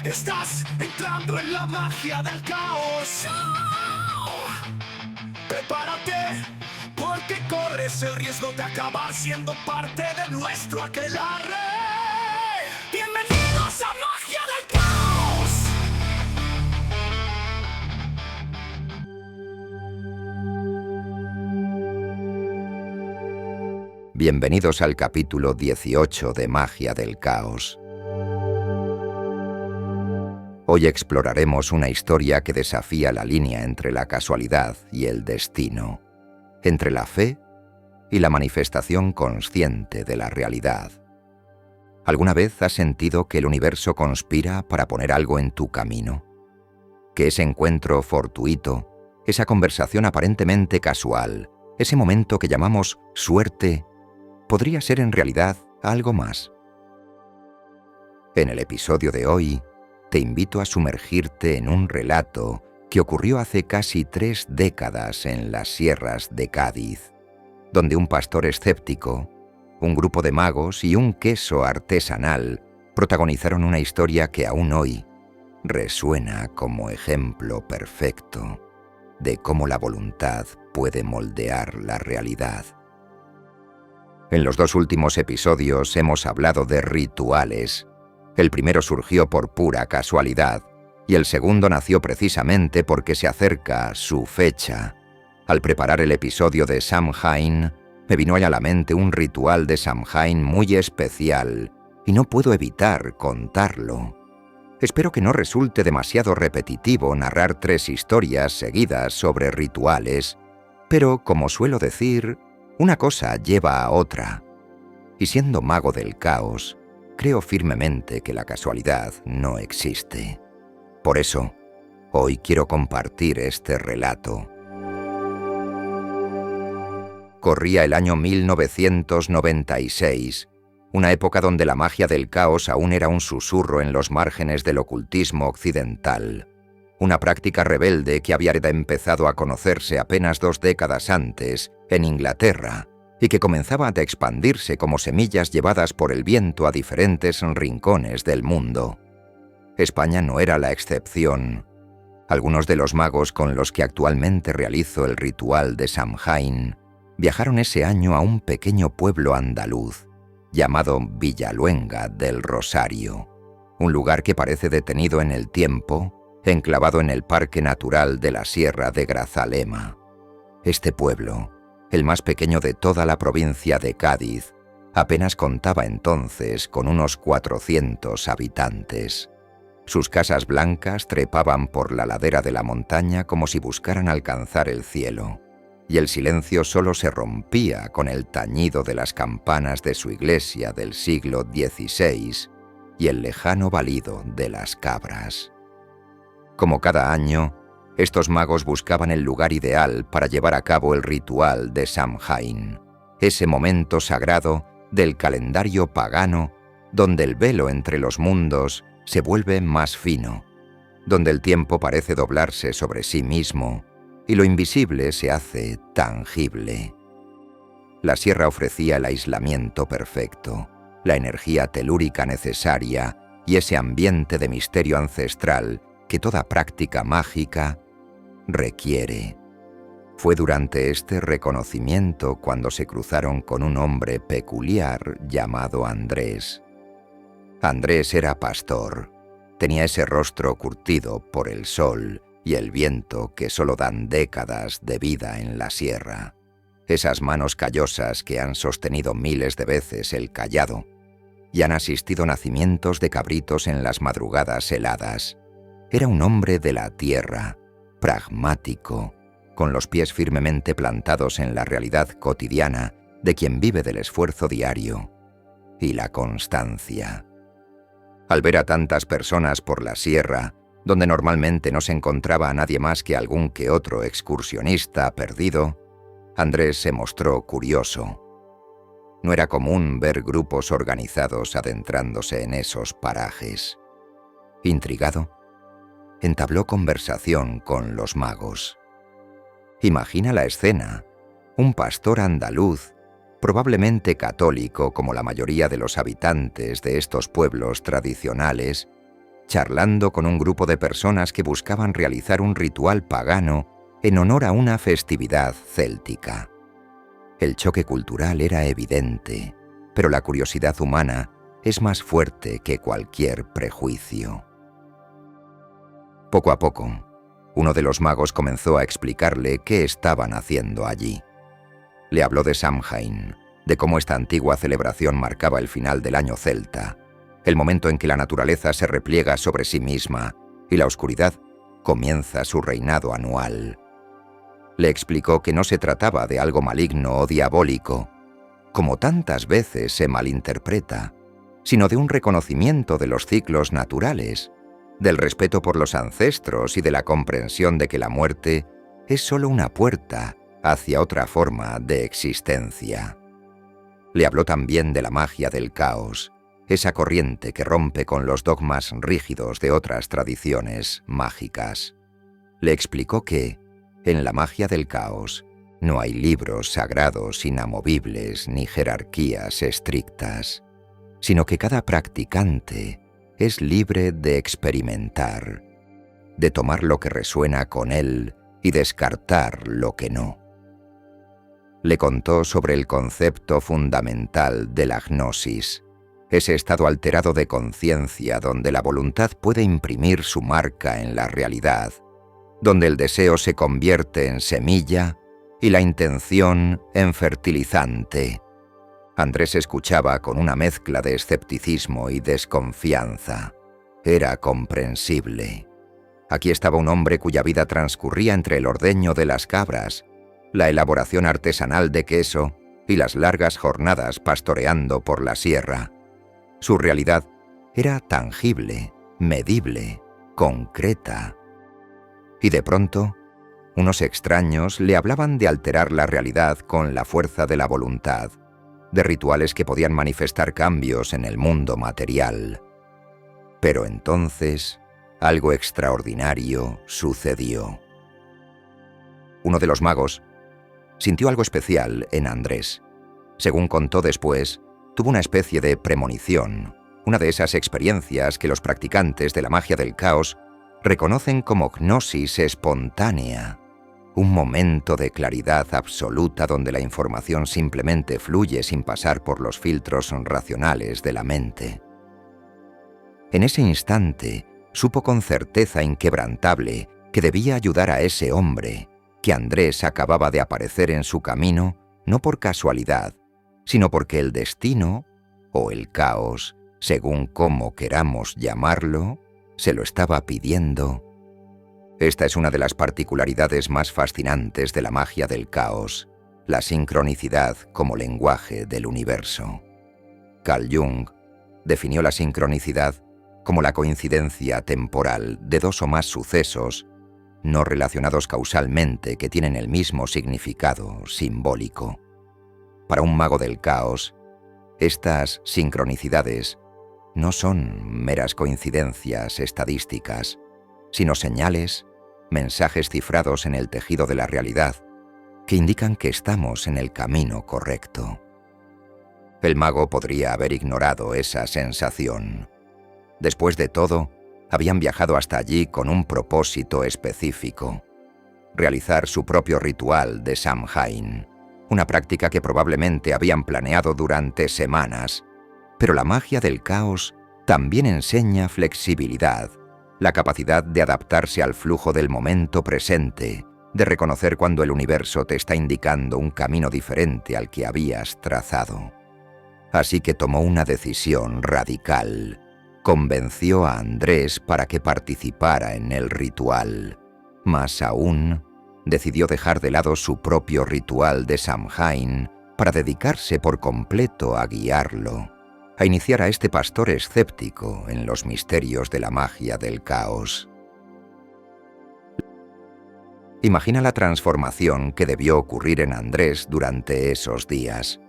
Estás entrando en la magia del caos. Prepárate, porque corres el riesgo de acabar siendo parte de nuestro aquelarre. Bienvenidos a Magia del Caos. Bienvenidos al capítulo 18 de Magia del Caos. Hoy exploraremos una historia que desafía la línea entre la casualidad y el destino, entre la fe y la manifestación consciente de la realidad. ¿Alguna vez has sentido que el universo conspira para poner algo en tu camino? Que ese encuentro fortuito, esa conversación aparentemente casual, ese momento que llamamos suerte, podría ser en realidad algo más. En el episodio de hoy, te invito a sumergirte en un relato que ocurrió hace casi 3 décadas en las sierras de Cádiz, donde un pastor escéptico, un grupo de magos y un queso artesanal protagonizaron una historia que aún hoy resuena como ejemplo perfecto de cómo la voluntad puede moldear la realidad. En los 2 últimos episodios hemos hablado de rituales. El primero surgió por pura casualidad y el segundo nació precisamente porque se acerca su fecha. Al preparar el episodio de Samhain, me vino a la mente un ritual de Samhain muy especial y no puedo evitar contarlo. Espero que no resulte demasiado repetitivo narrar 3 historias seguidas sobre rituales, pero como suelo decir, una cosa lleva a otra. Y siendo mago del caos, creo firmemente que la casualidad no existe. Por eso, hoy quiero compartir este relato. Corría el año 1996, una época donde la magia del caos aún era un susurro en los márgenes del ocultismo occidental, una práctica rebelde que había empezado a conocerse apenas 2 décadas antes en Inglaterra, y que comenzaba a expandirse como semillas llevadas por el viento a diferentes rincones del mundo. España no era la excepción. Algunos de los magos con los que actualmente realizo el ritual de Samhain viajaron ese año a un pequeño pueblo andaluz llamado Villaluenga del Rosario, un lugar que parece detenido en el tiempo, enclavado en el Parque Natural de la Sierra de Grazalema. Este pueblo, el más pequeño de toda la provincia de Cádiz, apenas contaba entonces con unos 400 habitantes. Sus casas blancas trepaban por la ladera de la montaña como si buscaran alcanzar el cielo, y el silencio solo se rompía con el tañido de las campanas de su iglesia del siglo XVI y el lejano balido de las cabras. Como cada año, estos magos buscaban el lugar ideal para llevar a cabo el ritual de Samhain, ese momento sagrado del calendario pagano donde el velo entre los mundos se vuelve más fino, donde el tiempo parece doblarse sobre sí mismo y lo invisible se hace tangible. La sierra ofrecía el aislamiento perfecto, la energía telúrica necesaria y ese ambiente de misterio ancestral que toda práctica mágica requiere. Fue durante este reconocimiento cuando se cruzaron con un hombre peculiar llamado Andrés. Andrés era pastor. Tenía ese rostro curtido por el sol y el viento que solo dan décadas de vida en la sierra. Esas manos callosas que han sostenido miles de veces el cayado y han asistido nacimientos de cabritos en las madrugadas heladas. Era un hombre de la tierra, pragmático, con los pies firmemente plantados en la realidad cotidiana de quien vive del esfuerzo diario y la constancia. Al ver a tantas personas por la sierra, donde normalmente no se encontraba a nadie más que algún que otro excursionista perdido, Andrés se mostró curioso. No era común ver grupos organizados adentrándose en esos parajes. Intrigado, entabló conversación con los magos. Imagina la escena: un pastor andaluz probablemente católico como la mayoría de los habitantes de estos pueblos tradicionales, charlando con un grupo de personas que buscaban realizar un ritual pagano en honor a una festividad céltica. El choque cultural era evidente, pero la curiosidad humana es más fuerte que cualquier prejuicio. Poco a poco, uno de los magos comenzó a explicarle qué estaban haciendo allí. Le habló de Samhain, de cómo esta antigua celebración marcaba el final del año celta, el momento en que la naturaleza se repliega sobre sí misma y la oscuridad comienza su reinado anual. Le explicó que no se trataba de algo maligno o diabólico, como tantas veces se malinterpreta, sino de un reconocimiento de los ciclos naturales, del respeto por los ancestros y de la comprensión de que la muerte es solo una puerta hacia otra forma de existencia. Le habló también de la magia del caos, esa corriente que rompe con los dogmas rígidos de otras tradiciones mágicas. Le explicó que, en la magia del caos, no hay libros sagrados inamovibles ni jerarquías estrictas, sino que cada practicante es libre de experimentar, de tomar lo que resuena con él y descartar lo que no. Le contó sobre el concepto fundamental de la gnosis, ese estado alterado de conciencia donde la voluntad puede imprimir su marca en la realidad, donde el deseo se convierte en semilla y la intención en fertilizante. Andrés escuchaba con una mezcla de escepticismo y desconfianza. Era comprensible. Aquí estaba un hombre cuya vida transcurría entre el ordeño de las cabras, la elaboración artesanal de queso y las largas jornadas pastoreando por la sierra. Su realidad era tangible, medible, concreta. Y de pronto, unos extraños le hablaban de alterar la realidad con la fuerza de la voluntad, de rituales que podían manifestar cambios en el mundo material. Pero entonces, algo extraordinario sucedió. Uno de los magos sintió algo especial en Andrés. Según contó después, tuvo una especie de premonición, una de esas experiencias que los practicantes de la magia del caos reconocen como gnosis espontánea, un momento de claridad absoluta donde la información simplemente fluye sin pasar por los filtros racionales de la mente. En ese instante, supo con certeza inquebrantable que debía ayudar a ese hombre, que Andrés acababa de aparecer en su camino, no por casualidad, sino porque el destino, o el caos, según cómo queramos llamarlo, se lo estaba pidiendo. Esta es una de las particularidades más fascinantes de la magia del caos, la sincronicidad como lenguaje del universo. Carl Jung definió la sincronicidad como la coincidencia temporal de dos o más sucesos no relacionados causalmente que tienen el mismo significado simbólico. Para un mago del caos, estas sincronicidades no son meras coincidencias estadísticas, sino señales, mensajes cifrados en el tejido de la realidad, que indican que estamos en el camino correcto. El mago podría haber ignorado esa sensación. Después de todo, habían viajado hasta allí con un propósito específico: realizar su propio ritual de Samhain, una práctica que probablemente habían planeado durante semanas. Pero la magia del caos también enseña flexibilidad, la capacidad de adaptarse al flujo del momento presente, de reconocer cuando el universo te está indicando un camino diferente al que habías trazado. Así que tomó una decisión radical. Convenció a Andrés para que participara en el ritual. Más aún, decidió dejar de lado su propio ritual de Samhain para dedicarse por completo a guiarlo, a iniciar a este pastor escéptico en los misterios de la magia del caos. Imagina la transformación que debió ocurrir en Andrés durante esos días.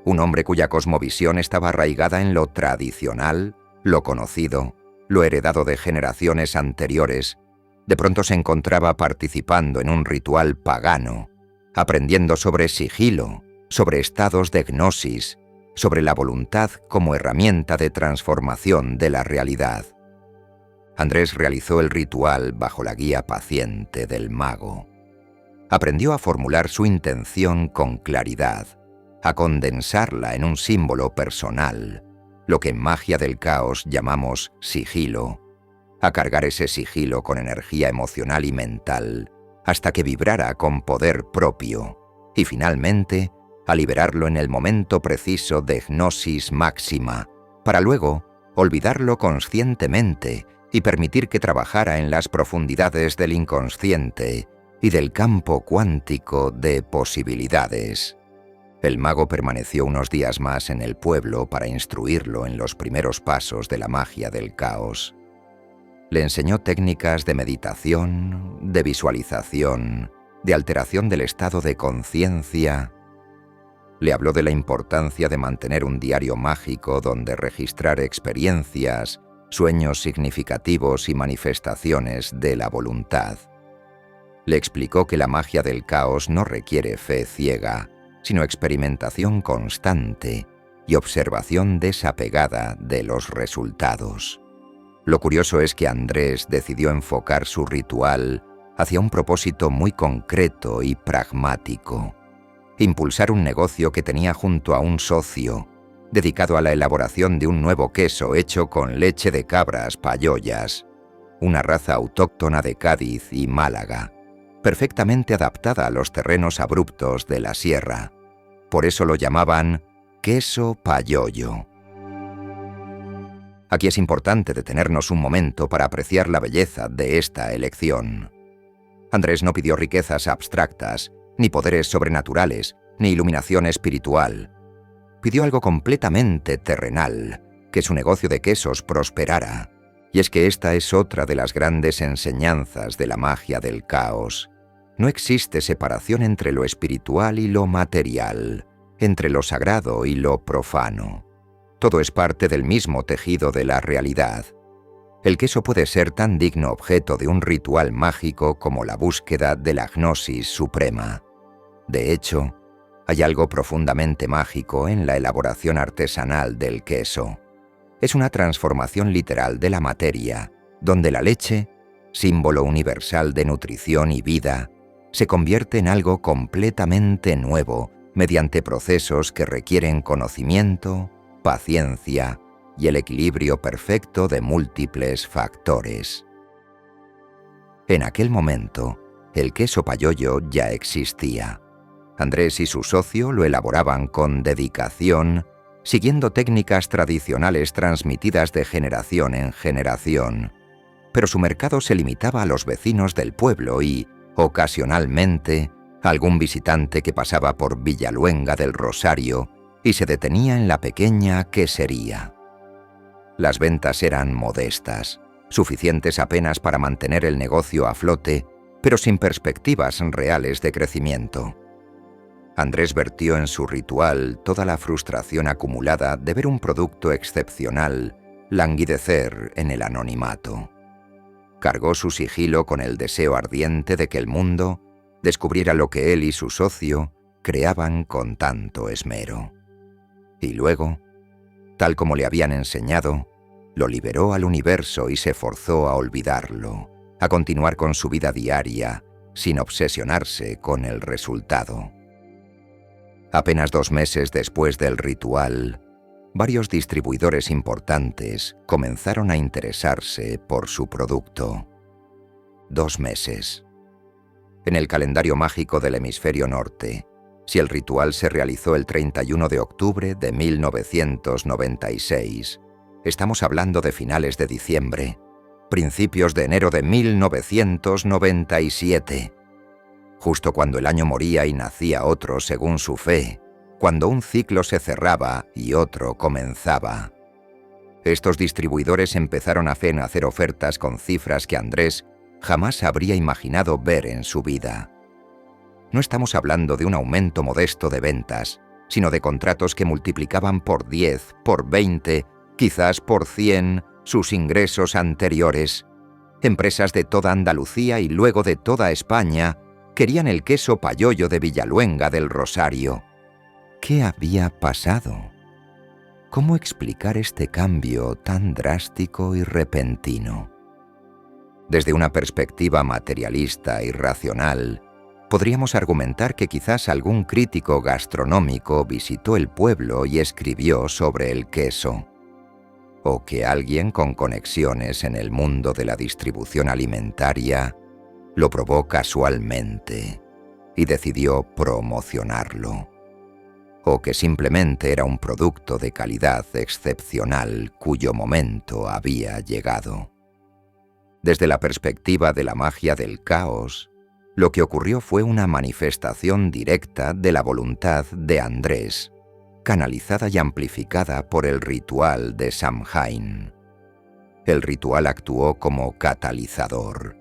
Un hombre cuya cosmovisión estaba arraigada en lo tradicional, lo conocido, lo heredado de generaciones anteriores, de pronto se encontraba participando en un ritual pagano, aprendiendo sobre sigilo, sobre estados de gnosis, sobre la voluntad como herramienta de transformación de la realidad. Andrés realizó el ritual bajo la guía paciente del mago. Aprendió a formular su intención con claridad, a condensarla en un símbolo personal, lo que en magia del caos llamamos sigilo, a cargar ese sigilo con energía emocional y mental hasta que vibrara con poder propio y finalmente a liberarlo en el momento preciso de gnosis máxima, para luego olvidarlo conscientemente y permitir que trabajara en las profundidades del inconsciente y del campo cuántico de posibilidades. El mago permaneció unos días más en el pueblo para instruirlo en los primeros pasos de la magia del caos. Le enseñó técnicas de meditación, de visualización, de alteración del estado de conciencia. Le habló de la importancia de mantener un diario mágico donde registrar experiencias, sueños significativos y manifestaciones de la voluntad. Le explicó que la magia del caos no requiere fe ciega, sino experimentación constante y observación desapegada de los resultados. Lo curioso es que Andrés decidió enfocar su ritual hacia un propósito muy concreto y pragmático: impulsar un negocio que tenía junto a un socio, dedicado a la elaboración de un nuevo queso hecho con leche de cabras payollas, una raza autóctona de Cádiz y Málaga, perfectamente adaptada a los terrenos abruptos de la sierra. Por eso lo llamaban queso payollo. Aquí es importante detenernos un momento para apreciar la belleza de esta elección. Andrés no pidió riquezas abstractas, ni poderes sobrenaturales, ni iluminación espiritual. Pidió algo completamente terrenal, que su negocio de quesos prosperara. Y es que esta es otra de las grandes enseñanzas de la magia del caos. No existe separación entre lo espiritual y lo material, entre lo sagrado y lo profano. Todo es parte del mismo tejido de la realidad. El queso puede ser tan digno objeto de un ritual mágico como la búsqueda de la gnosis suprema. De hecho, hay algo profundamente mágico en la elaboración artesanal del queso. Es una transformación literal de la materia, donde la leche, símbolo universal de nutrición y vida, se convierte en algo completamente nuevo mediante procesos que requieren conocimiento, paciencia y el equilibrio perfecto de múltiples factores. En aquel momento, el queso payollo ya existía. Andrés y su socio lo elaboraban con dedicación, siguiendo técnicas tradicionales transmitidas de generación en generación. Pero su mercado se limitaba a los vecinos del pueblo y, ocasionalmente, algún visitante que pasaba por Villaluenga del Rosario y se detenía en la pequeña quesería. Las ventas eran modestas, suficientes apenas para mantener el negocio a flote, pero sin perspectivas reales de crecimiento. Andrés vertió en su ritual toda la frustración acumulada de ver un producto excepcional languidecer en el anonimato. Cargó su sigilo con el deseo ardiente de que el mundo descubriera lo que él y su socio creaban con tanto esmero. Y luego, tal como le habían enseñado, lo liberó al universo y se forzó a olvidarlo, a continuar con su vida diaria, sin obsesionarse con el resultado. Apenas 2 meses después del ritual, varios distribuidores importantes comenzaron a interesarse por su producto. 2 meses. En el calendario mágico del hemisferio norte, si el ritual se realizó el 31 de octubre de 1996, estamos hablando de finales de diciembre, principios de enero de 1997, justo cuando el año moría y nacía otro según su fe, cuando un ciclo se cerraba y otro comenzaba. Estos distribuidores empezaron a hacer ofertas con cifras que Andrés jamás habría imaginado ver en su vida. No estamos hablando de un aumento modesto de ventas, sino de contratos que multiplicaban por 10, por 20, quizás por 100 sus ingresos anteriores. Empresas de toda Andalucía y luego de toda España querían el queso payollo de Villaluenga del Rosario. ¿Qué había pasado? ¿Cómo explicar este cambio tan drástico y repentino? Desde una perspectiva materialista y racional, podríamos argumentar que quizás algún crítico gastronómico visitó el pueblo y escribió sobre el queso, o que alguien con conexiones en el mundo de la distribución alimentaria lo probó casualmente y decidió promocionarlo, o que simplemente era un producto de calidad excepcional cuyo momento había llegado. Desde la perspectiva de la magia del caos, lo que ocurrió fue una manifestación directa de la voluntad de Andrés, canalizada y amplificada por el ritual de Samhain. El ritual actuó como catalizador,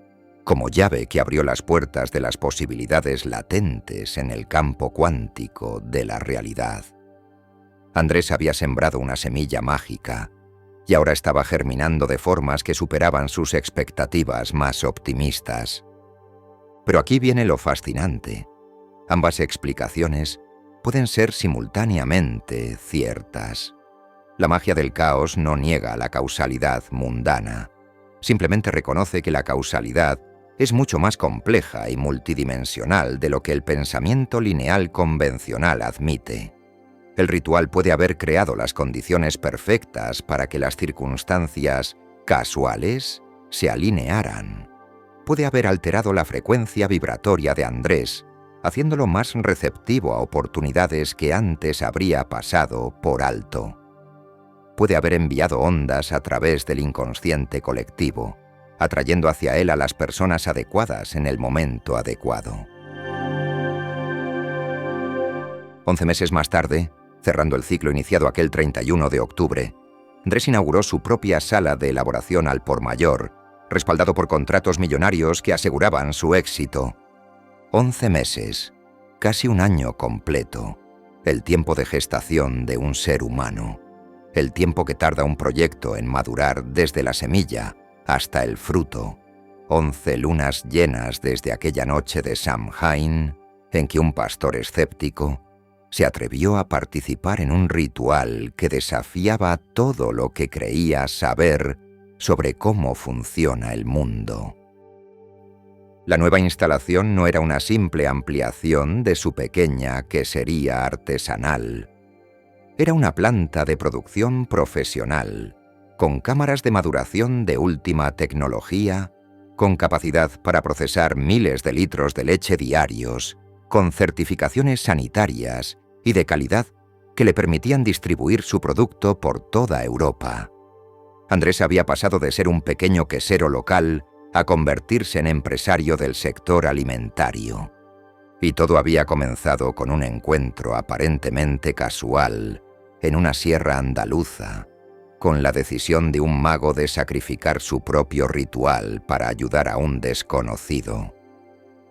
como llave que abrió las puertas de las posibilidades latentes en el campo cuántico de la realidad. Andrés había sembrado una semilla mágica, y ahora estaba germinando de formas que superaban sus expectativas más optimistas. Pero aquí viene lo fascinante. Ambas explicaciones pueden ser simultáneamente ciertas. La magia del caos no niega la causalidad mundana. Simplemente reconoce que la causalidad es mucho más compleja y multidimensional de lo que el pensamiento lineal convencional admite. El ritual puede haber creado las condiciones perfectas para que las circunstancias casuales se alinearan. Puede haber alterado la frecuencia vibratoria de Andrés, haciéndolo más receptivo a oportunidades que antes habría pasado por alto. Puede haber enviado ondas a través del inconsciente colectivo, atrayendo hacia él a las personas adecuadas en el momento adecuado. 11 meses más tarde, cerrando el ciclo iniciado aquel 31 de octubre, Andrés inauguró su propia sala de elaboración al por mayor, respaldado por contratos millonarios que aseguraban su éxito. 11 meses, casi un año completo, el tiempo de gestación de un ser humano, el tiempo que tarda un proyecto en madurar desde la semilla hasta el fruto. 11 lunas llenas desde aquella noche de Samhain en que un pastor escéptico se atrevió a participar en un ritual que desafiaba todo lo que creía saber sobre cómo funciona el mundo. La nueva instalación no era una simple ampliación de su pequeña quesería artesanal. Era una planta de producción profesional, con cámaras de maduración de última tecnología, con capacidad para procesar miles de litros de leche diarios, con certificaciones sanitarias y de calidad que le permitían distribuir su producto por toda Europa. Andrés había pasado de ser un pequeño quesero local a convertirse en empresario del sector alimentario. Y todo había comenzado con un encuentro aparentemente casual en una sierra andaluza, con la decisión de un mago de sacrificar su propio ritual para ayudar a un desconocido,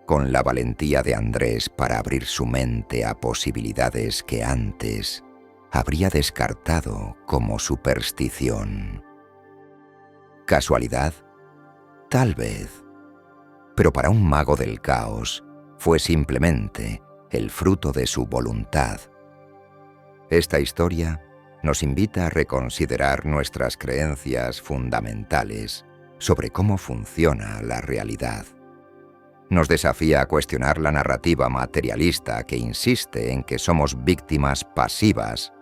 con la valentía de Andrés para abrir su mente a posibilidades que antes habría descartado como superstición. ¿Casualidad? Tal vez. Pero para un mago del caos fue simplemente el fruto de su voluntad. Esta historia nos invita a reconsiderar nuestras creencias fundamentales sobre cómo funciona la realidad. Nos desafía a cuestionar la narrativa materialista que insiste en que somos víctimas pasivas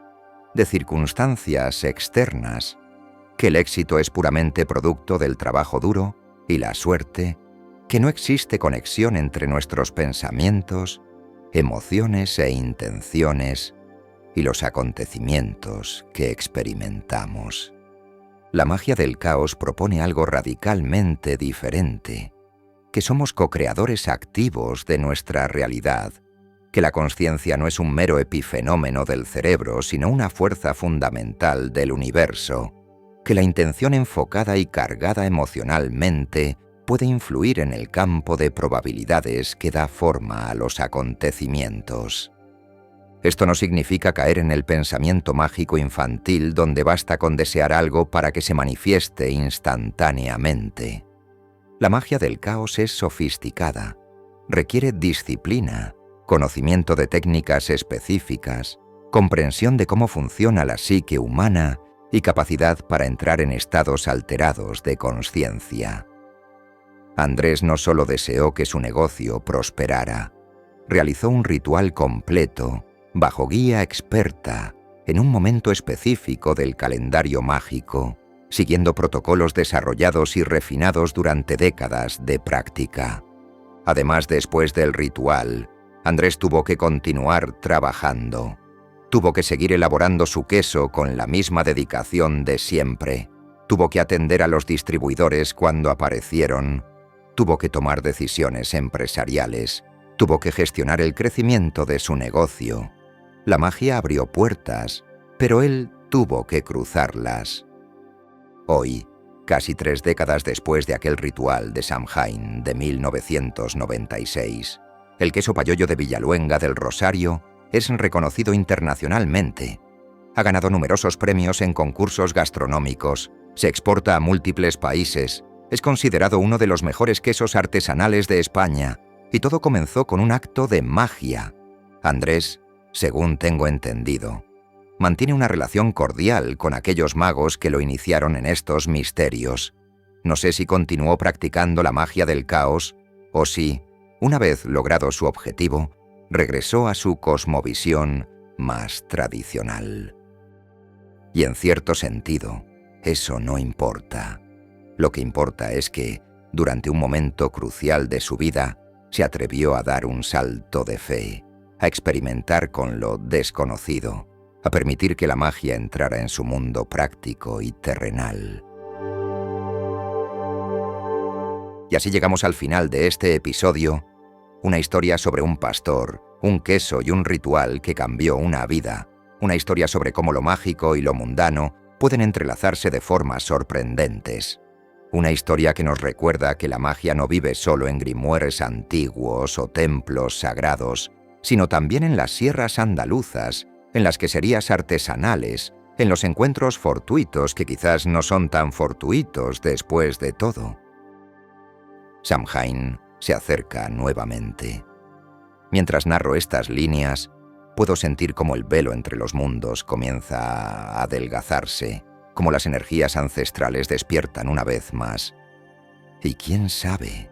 de circunstancias externas, que el éxito es puramente producto del trabajo duro y la suerte, que no existe conexión entre nuestros pensamientos, emociones e intenciones y los acontecimientos que experimentamos. La magia del caos propone algo radicalmente diferente, que somos co-creadores activos de nuestra realidad, que la consciencia no es un mero epifenómeno del cerebro, sino una fuerza fundamental del universo, que la intención enfocada y cargada emocionalmente puede influir en el campo de probabilidades que da forma a los acontecimientos. Esto no significa caer en el pensamiento mágico infantil donde basta con desear algo para que se manifieste instantáneamente. La magia del caos es sofisticada, requiere disciplina, conocimiento de técnicas específicas comprensión de cómo funciona la psique humana y capacidad para entrar en estados alterados de consciencia. Andrés no solo deseó que su negocio prosperara, realizó un ritual completo, bajo guía experta, en un momento específico del calendario mágico, siguiendo protocolos desarrollados y refinados durante décadas de práctica. Además, después del ritual, Andrés tuvo que continuar trabajando. Tuvo que seguir elaborando su queso con la misma dedicación de siempre. Tuvo que atender a los distribuidores cuando aparecieron. Tuvo que tomar decisiones empresariales. Tuvo que gestionar el crecimiento de su negocio. La magia abrió puertas, pero él tuvo que cruzarlas. Hoy, casi 3 décadas después de aquel ritual de Samhain de 1996, el queso payollo de Villaluenga del Rosario es reconocido internacionalmente. Ha ganado numerosos premios en concursos gastronómicos, se exporta a múltiples países, es considerado uno de los mejores quesos artesanales de España, y todo comenzó con un acto de magia. Andrés, según tengo entendido, mantiene una relación cordial con aquellos magos que lo iniciaron en estos misterios. No sé si continuó practicando la magia del caos o si, una vez logrado su objetivo, regresó a su cosmovisión más tradicional. Y en cierto sentido, eso no importa. Lo que importa es que, durante un momento crucial de su vida, se atrevió a dar un salto de fe, a experimentar con lo desconocido, a permitir que la magia entrara en su mundo práctico y terrenal. Y así llegamos al final de este episodio, una historia sobre un pastor, un queso y un ritual que cambió una vida, una historia sobre cómo lo mágico y lo mundano pueden entrelazarse de formas sorprendentes. Una historia que nos recuerda que la magia no vive solo en grimoires antiguos o templos sagrados, sino también en las sierras andaluzas, en las queserías artesanales, en los encuentros fortuitos que quizás no son tan fortuitos después de todo. Samhain se acerca nuevamente. Mientras narro estas líneas, puedo sentir cómo el velo entre los mundos comienza a adelgazarse, como las energías ancestrales despiertan una vez más. Y quién sabe,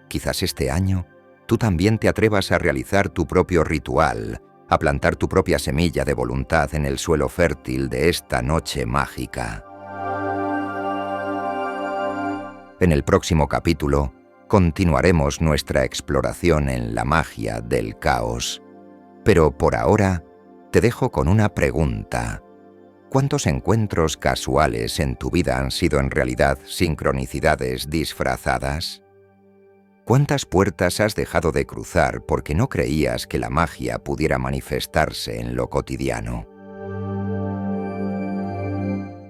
quizás este año tú también te atrevas a realizar tu propio ritual, a plantar tu propia semilla de voluntad en el suelo fértil de esta noche mágica. En el próximo capítulo, continuaremos nuestra exploración en la magia del caos. Pero por ahora, te dejo con una pregunta. ¿Cuántos encuentros casuales en tu vida han sido en realidad sincronicidades disfrazadas? ¿Cuántas puertas has dejado de cruzar porque no creías que la magia pudiera manifestarse en lo cotidiano?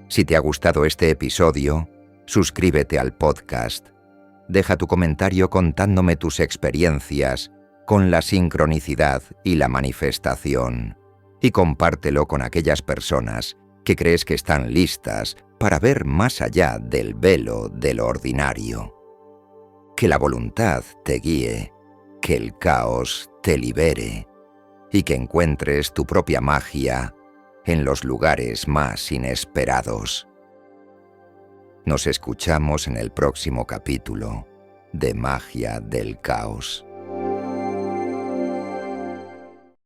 Si te ha gustado este episodio, suscríbete al podcast. Deja tu comentario contándome tus experiencias con la sincronicidad y la manifestación, y compártelo con aquellas personas que crees que están listas para ver más allá del velo de lo ordinario. Que la voluntad te guíe, que el caos te libere y que encuentres tu propia magia en los lugares más inesperados. Nos escuchamos en el próximo capítulo de Magia del Caos.